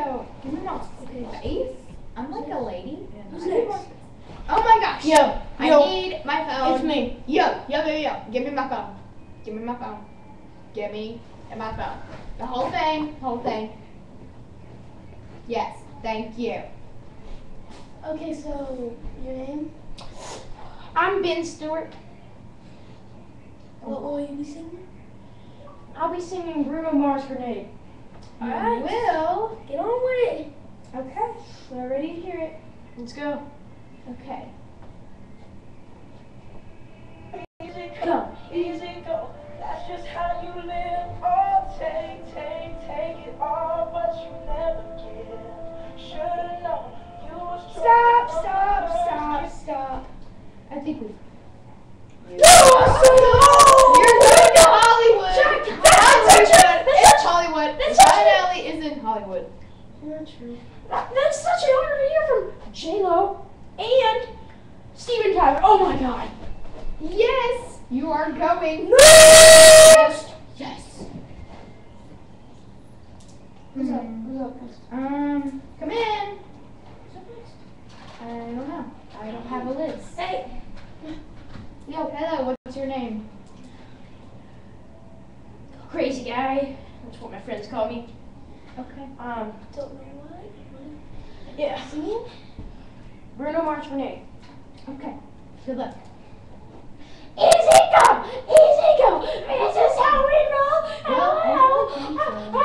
go. Give me my face. I'm like a lady. Who's next? Oh my gosh. Yo. I need my phone. It's me. Yo. Give me my phone. Give me my phone. Give me my phone. The whole thing. Yes. Thank you. Okay, so your name? I'm Ben Stewart. What will you be singing? I'll be singing Bruno Mars Grenade. Alright. Will. Get on with it. Okay. We're ready to hear it. Let's go. Okay. Go. Easy go, that's just how you live. Oh, take it all, but you never give. Should've known you was Stop. I think we. No! You're going to Hollywood. It's Hollywood. That's Ryan Alley is in Hollywood. Not true. That's such an honor to hear from J-Lo and Steven Tyler. Oh my God. Yes, you are going. No! Yes. Who's up? Who's up next? Come in. I don't know. I don't have a list. Hey! Yo, hello. What's your name? Crazy guy. That's what my friends call me. Okay. Don't know what? Yeah. Singing? Bruno Mars Grenade. Okay. Good luck. Easy go. This is how we roll. Well, I don't think so.